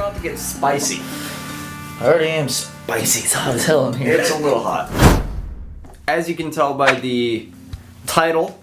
about to get spicy. I already am spicy. It's hot as hell in here. It's a little hot. As you can tell by the title,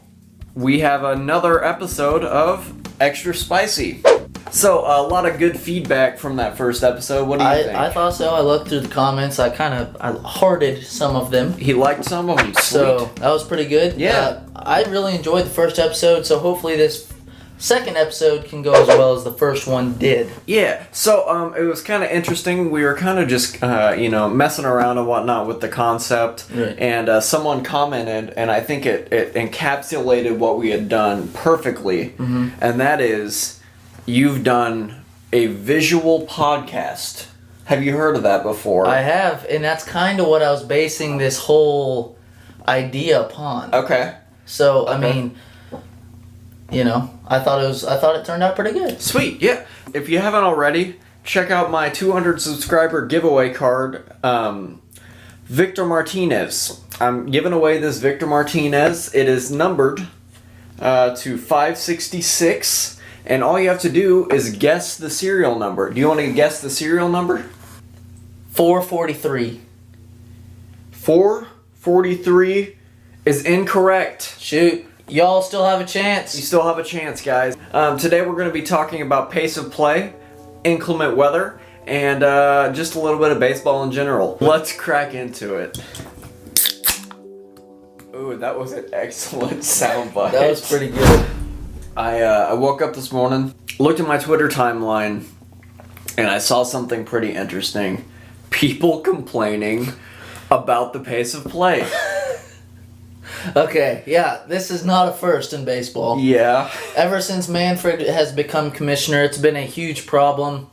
we have another episode of Xtra Spicy. So, a lot of good feedback from that first episode. What do you think? I thought so. I looked through the comments. I hearted some of them. He liked some of them. Sweet. So, that was pretty good. Yeah. I really enjoyed the first episode, so hopefully this second episode can go as well as the first one did. Yeah, so it was kind of interesting. We were kind of just, messing around and whatnot with the concept. Right. And someone commented, and I think it encapsulated what we had done perfectly. Mm-hmm. And that is, you've done a visual podcast. Have you heard of that before? I have, and that's kind of what I was basing this whole idea upon. Okay. So, I mean, I thought it turned out pretty good. Sweet, yeah. If you haven't already, check out my 200 subscriber giveaway card, Victor Martinez. I'm giving away this Victor Martinez. It is numbered to 566, and all you have to do is guess the serial number. Do you want to guess the serial number? 443. 443 is incorrect. Shoot. Y'all still have a chance. You still have a chance, guys. Today we're going to be talking about pace of play, inclement weather, and just a little bit of baseball in general. Let's crack into it. Ooh, that was an excellent soundbite. That was pretty good. I woke up this morning, looked at my Twitter timeline, and I saw something pretty interesting. People complaining about the pace of play. Okay, yeah, this is not a first in baseball. Yeah. Ever since Manfred has become commissioner, it's been a huge problem.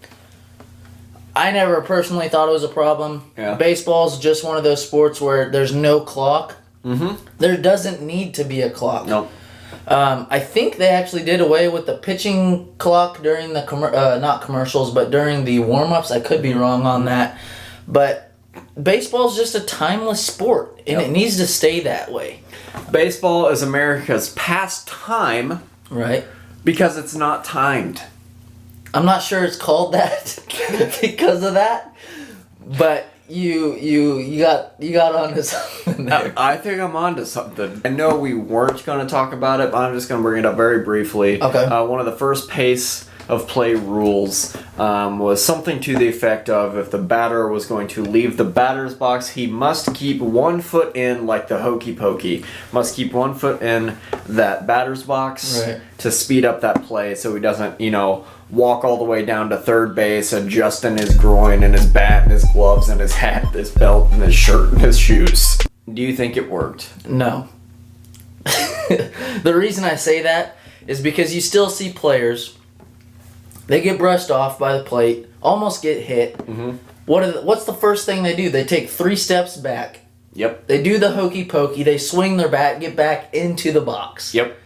I never personally thought it was a problem. Yeah. Baseball's just one of those sports where there's no clock. Mm-hmm. There doesn't need to be a clock. Nope. I think they actually did away with the pitching clock during the not commercials, but during the warm-ups. I could be wrong on that. But baseball's just a timeless sport, and it needs to stay that way. Baseball is America's pastime, right? Because it's not timed. I'm not sure it's called that because of that, but you got onto something there. I think I'm onto something. I know we weren't going to talk about it, but I'm just going to bring it up very briefly. Okay. One of the first pace of play rules was something to the effect of, if the batter was going to leave the batter's box, he must keep 1 foot in, like the hokey pokey. Must keep 1 foot in that batter's box to speed up that play, so he doesn't, walk all the way down to third base, adjusting his groin and his bat and his gloves and his hat, his belt and his shirt and his shoes. Do you think it worked? No. The reason I say that is because you still see players. They get brushed off by the plate, almost get hit. Mm-hmm. What's the first thing they do? They take 3 steps back. Yep. They do the hokey pokey. They swing their bat, get back into the box. Yep.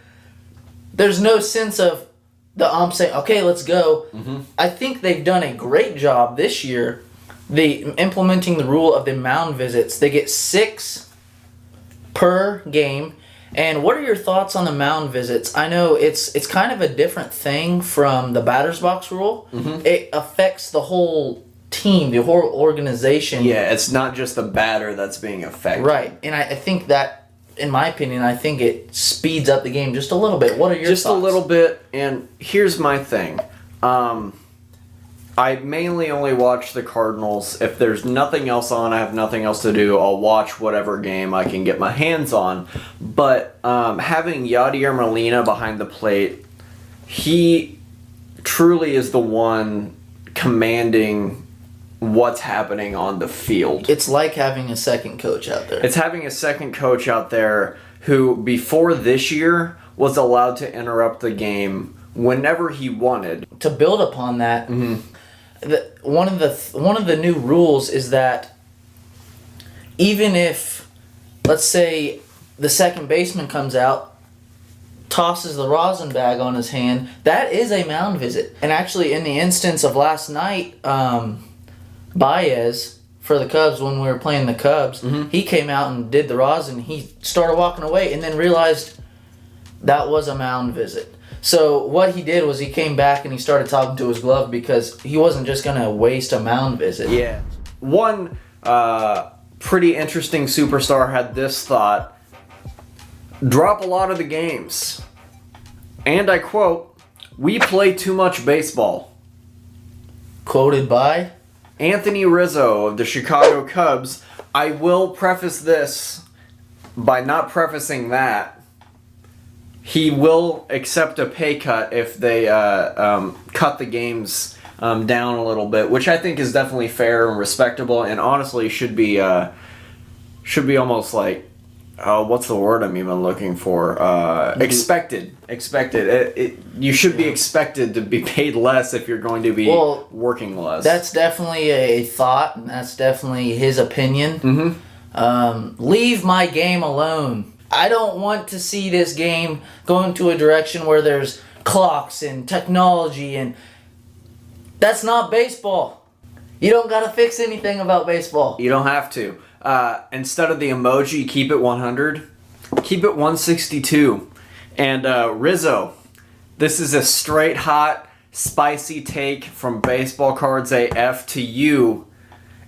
There's no sense of the ump saying, okay, let's go. Mm-hmm. I think they've done a great job this year implementing the rule of the mound visits. They get 6 per game. And what are your thoughts on the mound visits? I know it's kind of a different thing from the batter's box rule. Mm-hmm. It affects the whole team, the whole organization. Yeah, it's not just the batter that's being affected. Right, and I think that, in my opinion, I think it speeds up the game just a little bit. What are your thoughts? Just a little bit, and here's my thing. I mainly only watch the Cardinals. If there's nothing else on, I have nothing else to do, I'll watch whatever game I can get my hands on. But having Yadier Molina behind the plate, he truly is the one commanding what's happening on the field. It's like having a second coach out there. It's having a second coach out there who, before this year, was allowed to interrupt the game whenever he wanted. To build upon that, one of the new rules is that even if, let's say, the second baseman comes out, tosses the rosin bag on his hand, that is a mound visit. And actually, in the instance of last night, Baez, for the Cubs, when we were playing the Cubs, he came out and did the rosin. He started walking away and then realized that was a mound visit. So what he did was he came back and he started talking to his glove because he wasn't just going to waste a mound visit. Yeah. One pretty interesting superstar had this thought: drop a lot of the games. And I quote, "We play too much baseball." Quoted by Anthony Rizzo of the Chicago Cubs. I will preface this by not prefacing that. He will accept a pay cut if they cut the games down a little bit, which I think is definitely fair and respectable, and honestly should be almost like, what's the word I'm even looking for? Expected. You should be expected to be paid less if you're going to be working less. That's definitely a thought, and that's definitely his opinion. Mm-hmm. Leave my game alone. I don't want to see this game go into a direction where there's clocks and technology, and that's not baseball. You don't gotta fix anything about baseball. You don't have to. Instead of the emoji, keep it 100. Keep it 162. And Rizzo, this is a straight hot, spicy take from Baseball Cards AF to you.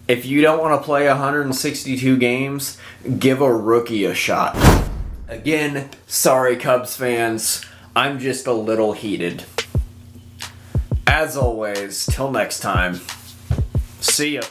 If you don't want to play 162 games, give a rookie a shot. Again, sorry Cubs fans, I'm just a little heated. As always, till next time, see ya.